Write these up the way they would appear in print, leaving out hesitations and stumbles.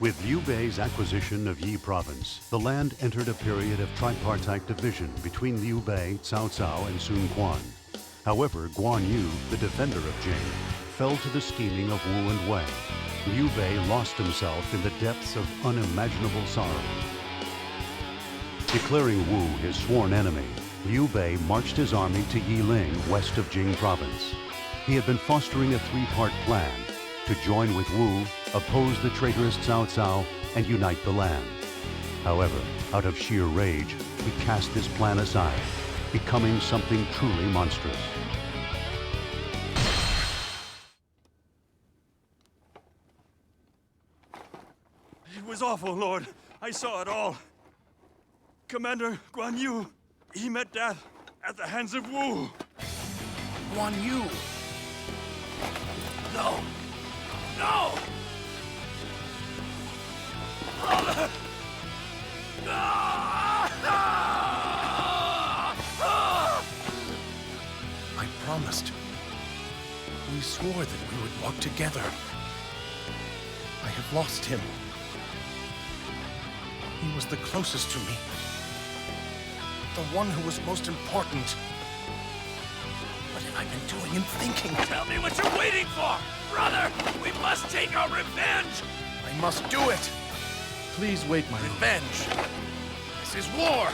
With Liu Bei's acquisition of Yi Province, the land entered a period of tripartite division between Liu Bei, Cao Cao, and Sun Quan. However, Guan Yu, the defender of Jing, fell to the scheming of Wu and Wei. Liu Bei lost himself in the depths of unimaginable sorrow. Declaring Wu his sworn enemy, Liu Bei marched his army to Yiling, west of Jing Province. He had been fostering a three-part plan to join with Wu, oppose the traitorous Cao Cao, and unite the land. However, out of sheer rage, he cast this plan aside, becoming something truly monstrous. It was awful, Lord. I saw it all. Commander Guan Yu, he met death at the hands of Wu. Guan Yu! No! No! I promised. We swore that we would walk together. I have lost him. He was the closest to me. The one who was most important. What have I been doing and thinking? Tell me what you're waiting for! Brother, we must take our revenge! I must do it! Please wait, my lord. Revenge! This is war!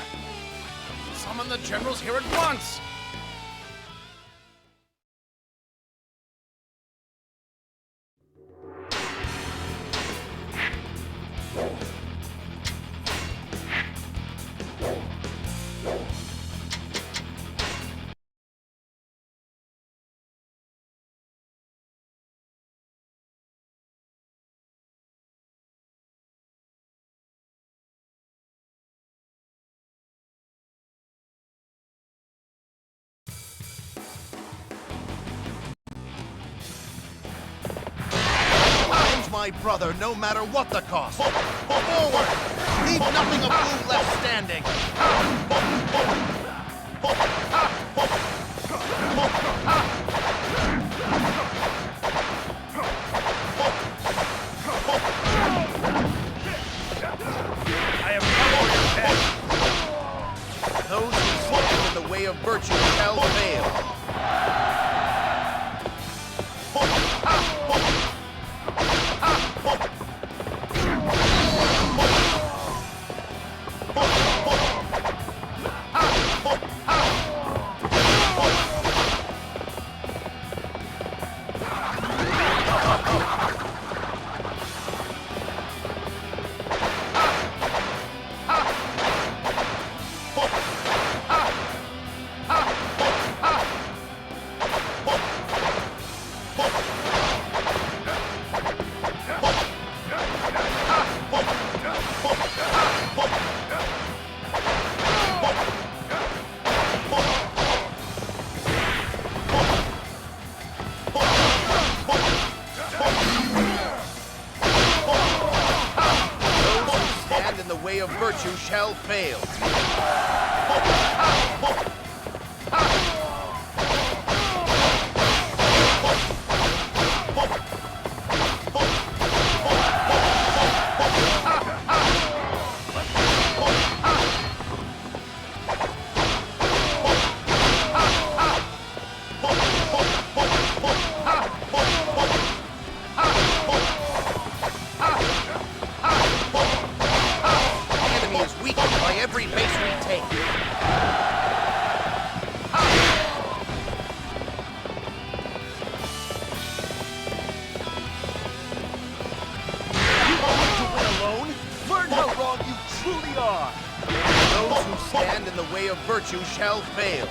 Summon the generals here at once! My brother, no matter what the cost. Forward! Leave nothing of Wu left standing. I have come for your head. Those who stand in the way of virtue shall fail. Of virtue shall fail. Virtue shall fail.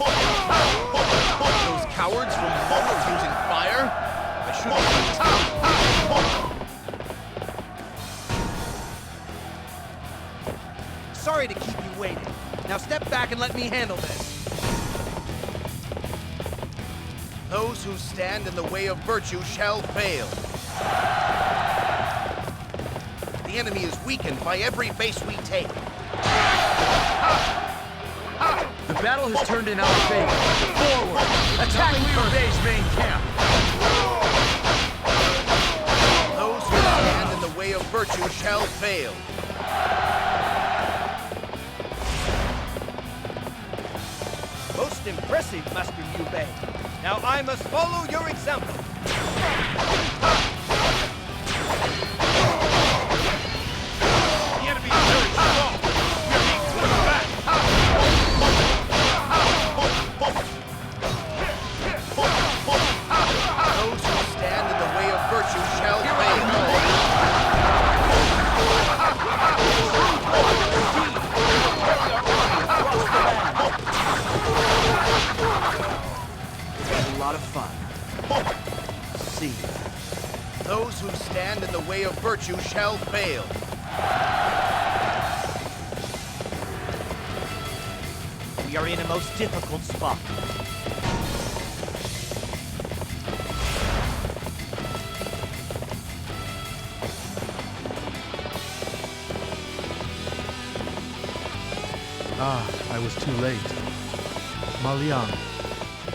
Those cowards from Mo are using fire? I shouldn't. Sorry to keep you waiting. Now step back and let me handle this. Those who stand in the way of virtue shall fail. The enemy is weakened by every base we take. The battle has turned in our favor. Forward! Attack Liu Bei's main camp! Those who stand in the way of virtue shall fail. Most impressive, Master Liu Bei. Now I must follow your example. The enemy is very strong. We are being pushed back. Those who stand in the way of virtue shall fail. A lot of fun. See. Those who stand in the way of virtue shall fail. We are in a most difficult spot. Ah, I was too late. Maliang,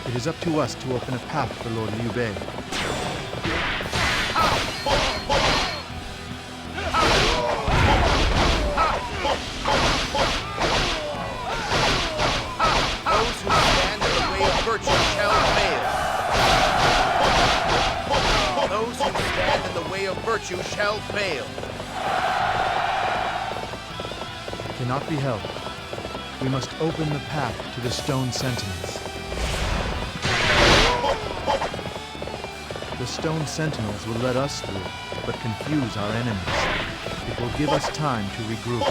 it is up to us to open a path for Lord Liu Bei. Those who stand in the way of virtue shall fail. Those who stand in the way of virtue shall fail. Cannot be helped. We must open the path to the stone sentinels. The stone sentinels will let us through, but confuse our enemies. It will give us time to regroup.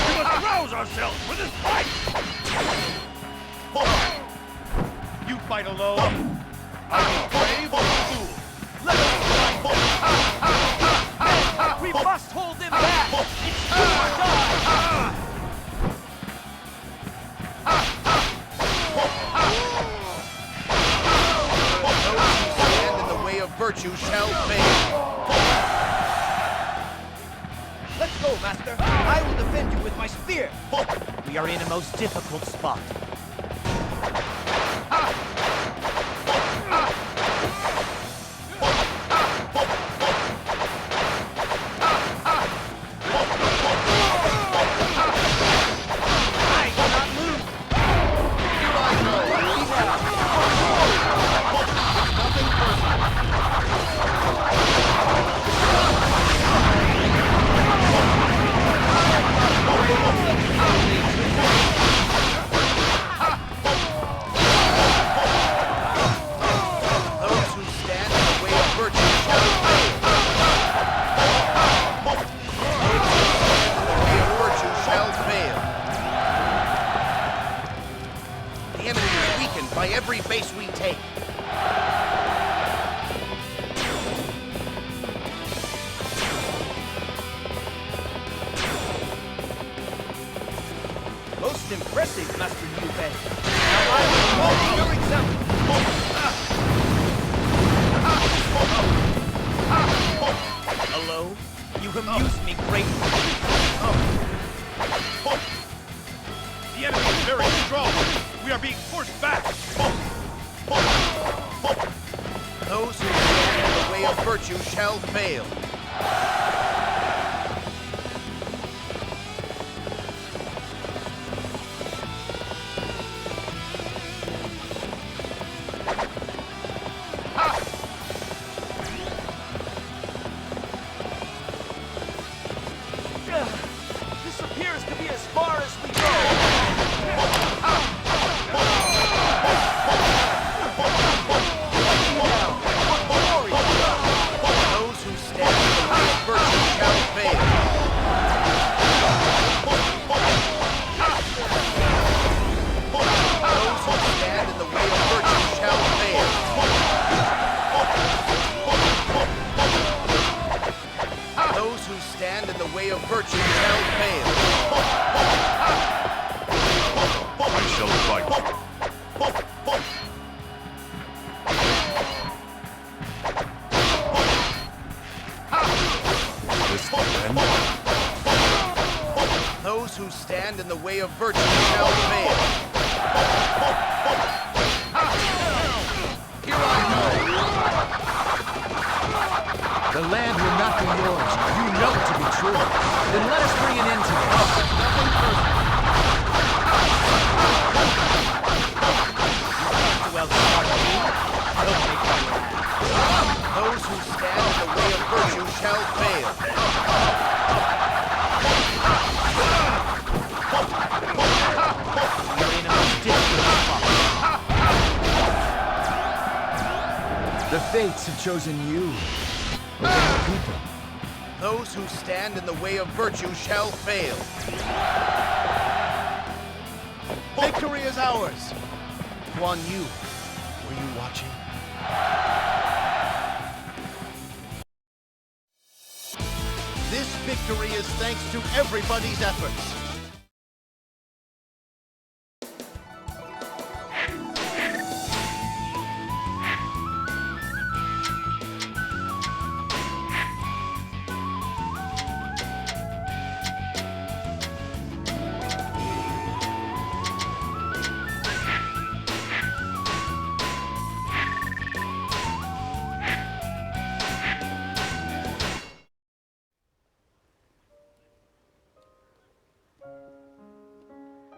We must rouse ourselves for this fight. You fight alone. Are you brave or fool? Let us fight! We must hold them back! It's do or die! Those who stand in the way of virtue shall fail. Let's go, Master! I will defend you with my spear! We are in a most difficult spot. Every base we take. Most impressive, Master Liu Bei. Now I will follow your example. Hello? You amuse me greatly. The enemy is very strong. We are being forced back. Those who stand in the way of virtue shall fail. This appears to be as far as we go. Those who stand in the way of virtue shall fail. virtue shall fail. I shall fight. This can end. Those who stand in the way of virtue shall fail. Here I go. The land will not be yours. You know it to be true. Then let us bring an end to this. Nothing personal. You got to outsmart me. Don't make me laugh. Those who stand in the way of virtue shall fail. We are in a most difficult spot. The fates have chosen you. Over the people. Those who stand in the way of virtue shall fail. Victory is ours. Guan Yu, were you watching? This victory is thanks to everybody's efforts.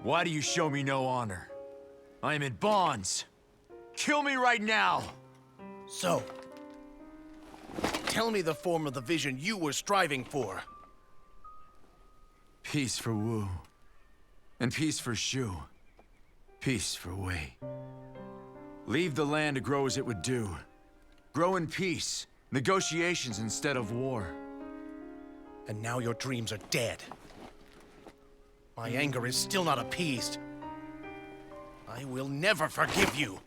Why do you show me no honor? I am in bonds. Kill me right now! So, tell me the form of the vision you were striving for. Peace for Wu. And peace for Shu. Peace for Wei. Leave the land to grow as it would do. Grow in peace. Negotiations instead of war. And now your dreams are dead. My anger is still not appeased. I will never forgive you.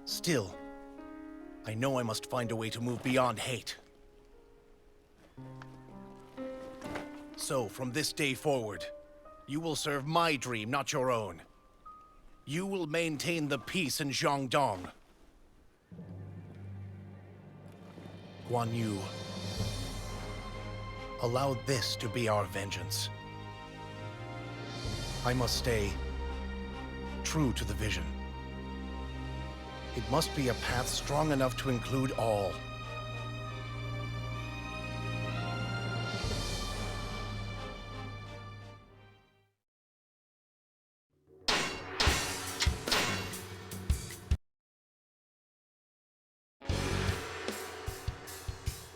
Still, I know I must find a way to move beyond hate. So, from this day forward, you will serve my dream, not your own. You will maintain the peace in Jiangdong. Guan Yu, allow this to be our vengeance. I must stay true to the vision. It must be a path strong enough to include all.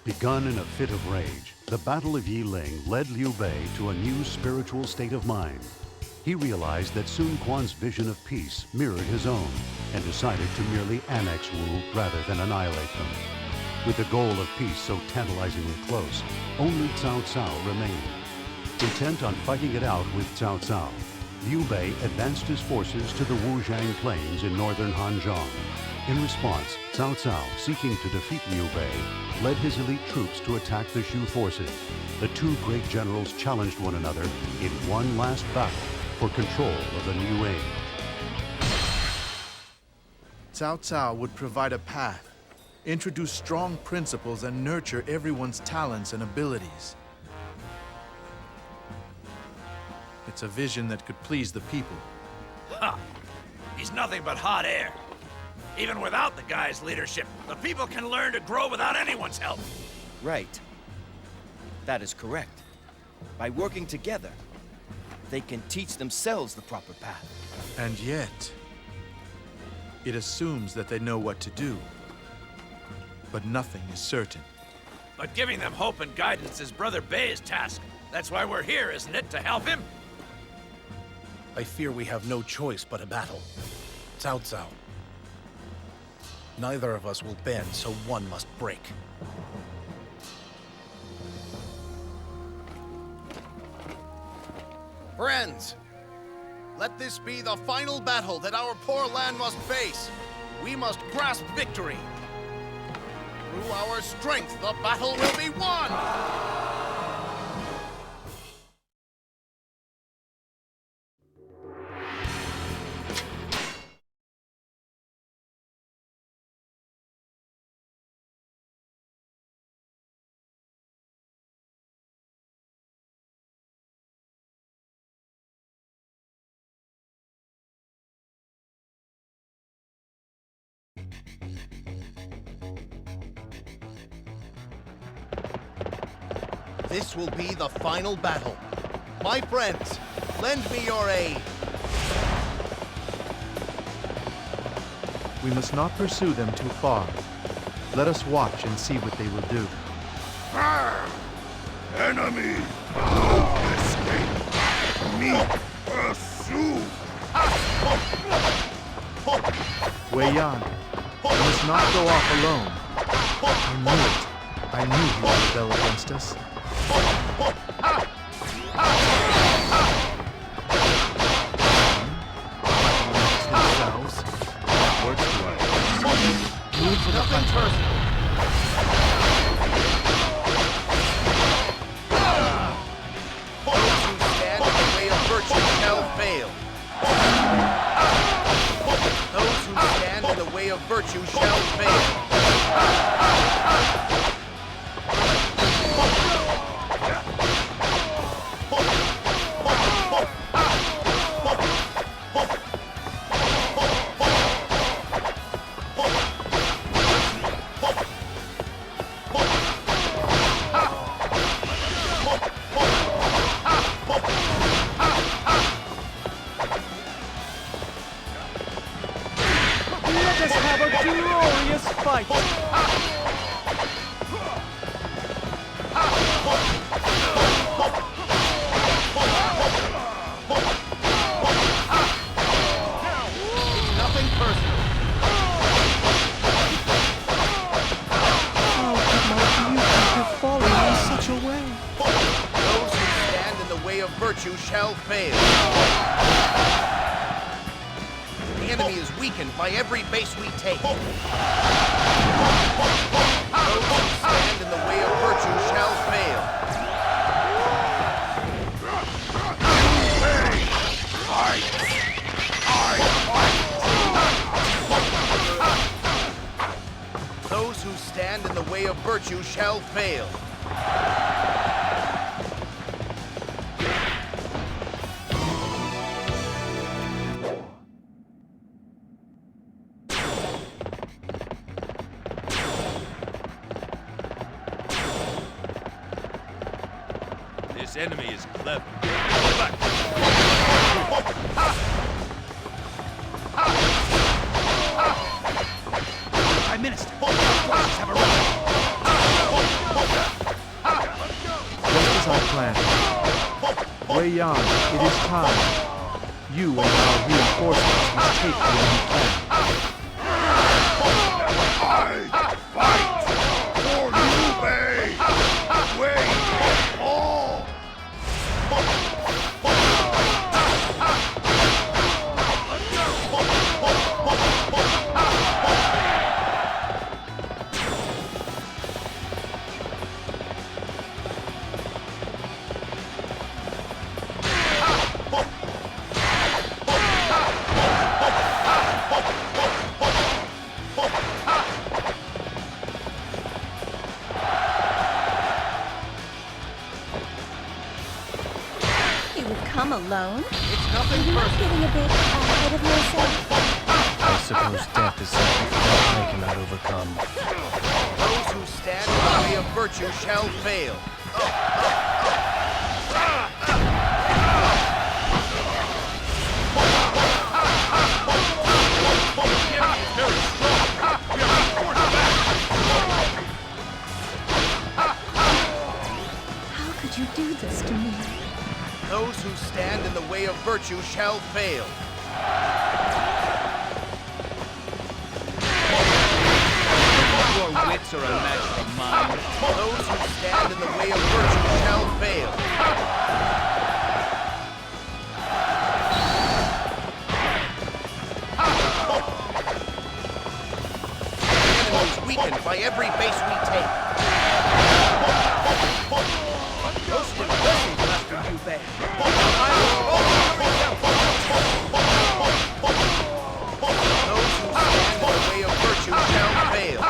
Begun in a fit of rage, the Battle of Yiling led Liu Bei to a new spiritual state of mind. He realized that Sun Quan's vision of peace mirrored his own and decided to merely annex Wu rather than annihilate them. With the goal of peace so tantalizingly close, only Cao Cao remained. Intent on fighting it out with Cao Cao, Liu Bei advanced his forces to the Wujiang Plains in northern Hanzhong. In response, Cao Cao, seeking to defeat Liu Bei, led his elite troops to attack the Shu forces. The two great generals challenged one another in one last battle for control of the new age. Cao Cao would provide a path, introduce strong principles, and nurture everyone's talents and abilities. It's a vision that could please the people. Ha! He's nothing but hot air. Even without the guy's leadership, the people can learn to grow without anyone's help. Right. That is correct. By working together, they can teach themselves the proper path. And yet, it assumes that they know what to do. But nothing is certain. But giving them hope and guidance is Brother BEI's task. That's why we're here, isn't it? To help him? I fear we have no choice but a battle. Cao Cao. Neither of us will bend, so one must break. Friends, let this be the final battle that our poor land must face. We must grasp victory. Through our strength, the battle will be won! This will be the final battle. My friends, lend me your aid. We must not pursue them too far. Let us watch and see what they will do. Enemy! No escape! Me pursue! Wei Yan, you must not go off alone. I knew it. I knew he would rebel against us. Themselves. Works to us. Move for the hunter. Those who stand in the way of virtue shall fail. Those who stand in the way of virtue shall fail. Let us have a glorious fight! Nothing personal. How could my beauty have fallen in such a way? Those who stand in the way of virtue shall fail. The enemy is weakened by every base we take. Those who stand in the way of virtue shall fail. Those who stand in the way of virtue shall fail. This enemy is clever. Go back! Prime Minister, forces have arrived. Just as I planned. Wei Yan, it is time. You and our reinforcements must take the enemy camp. I fight for Liu Bei! Wait! All! You would come alone? It's nothing Are you not personal. getting a bit ahead of yourself? I suppose death is something that I cannot overcome. Those who stand in the way of virtue shall fail. How could you do this to me? Those who stand in the way of virtue shall fail. Your wits are a match for mine. Those who stand in the way of virtue shall fail. The enemy is weakened by every base we take. Most impressive, Master Liu Bei. Those who stand in the way of virtue shall fail.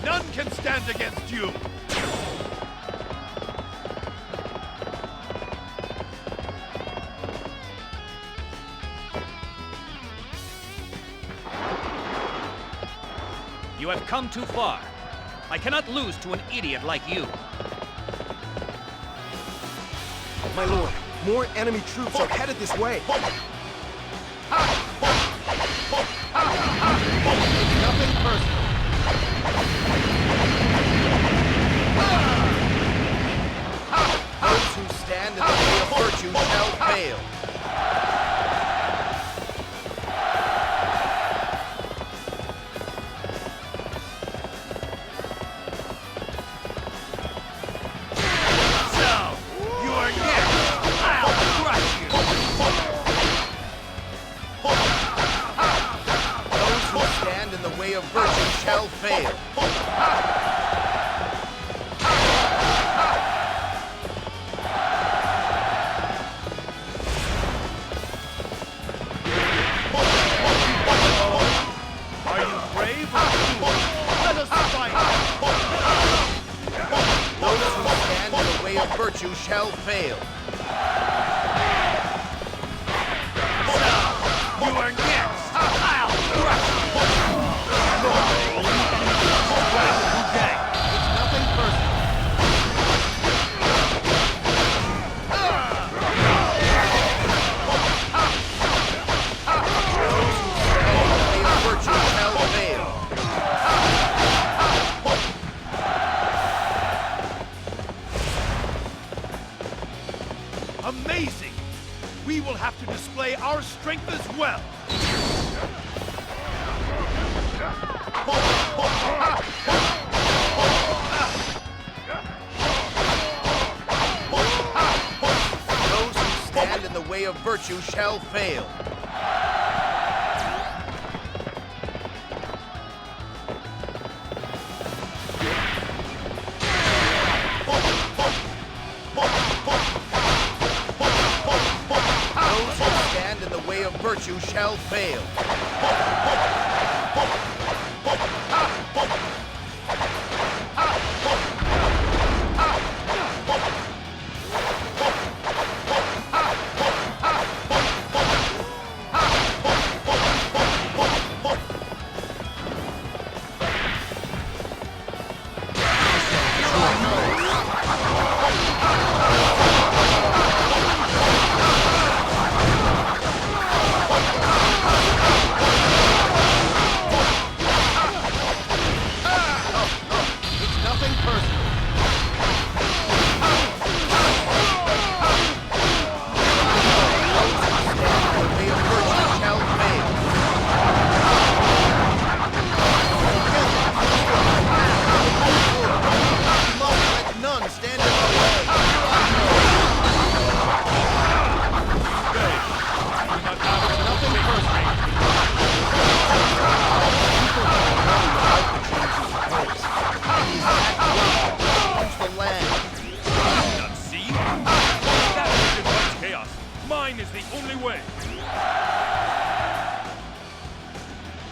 None can stand against you! You have come too far. I cannot lose to an idiot like you. My lord, more enemy troops are headed this way. Nothing personal. Those who stand in the way of virtue shall fail. Of virtue shall fail. Are you brave or fool? Let us fight! Those who stand in the way of virtue shall fail. You are next! I'll crush you! It's nothing personal. Those who stand in the way of virtue shall fail. Amazing! We will have to display our strength as well! Those who stand in the way of virtue shall fail. Those who stand in the way of virtue shall fail.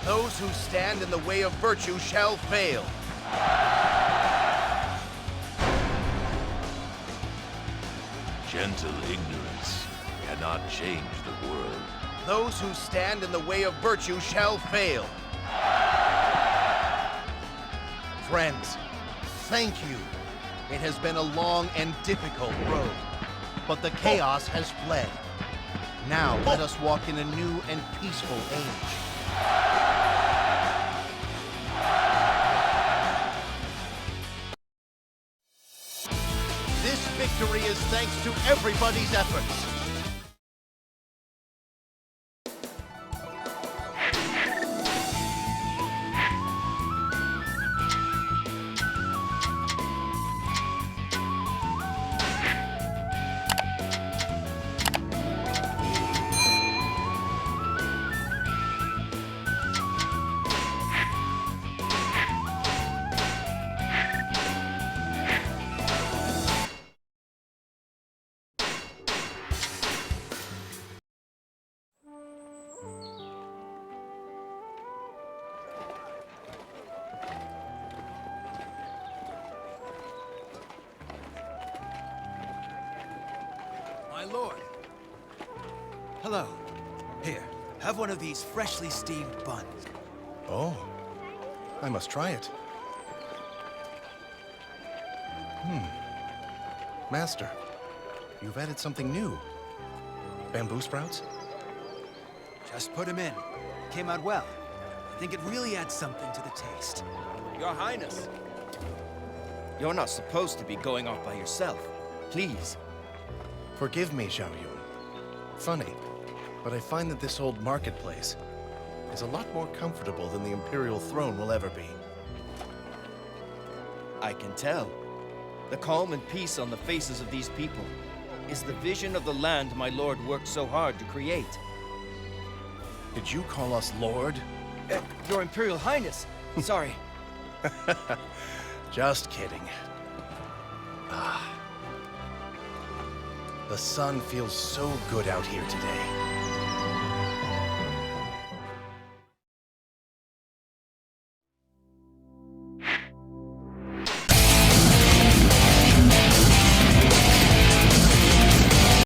Those who stand in the way of virtue shall fail. Gentle ignorance cannot change the world. Those who stand in the way of virtue shall fail. Friends, thank you. It has been a long and difficult road, but the chaos has fled. Now let us walk in a new and peaceful age. This victory is thanks to everybody's efforts. My lord. Hello. Here, have one of these freshly steamed buns. Oh. I must try it. Master, you've added something new. Bamboo sprouts? Just put him in. Came out well. I think it really adds something to the taste. Your Highness. You're not supposed to be going off by yourself. Please. Forgive me, Xiao Yun. Funny, but I find that this old marketplace is a lot more comfortable than the Imperial throne will ever be. I can tell. The calm and peace on the faces of these people is the vision of the land my lord worked so hard to create. Did you call us Lord? Your Imperial Highness. Sorry. Just kidding. Ah. The sun feels so good out here today.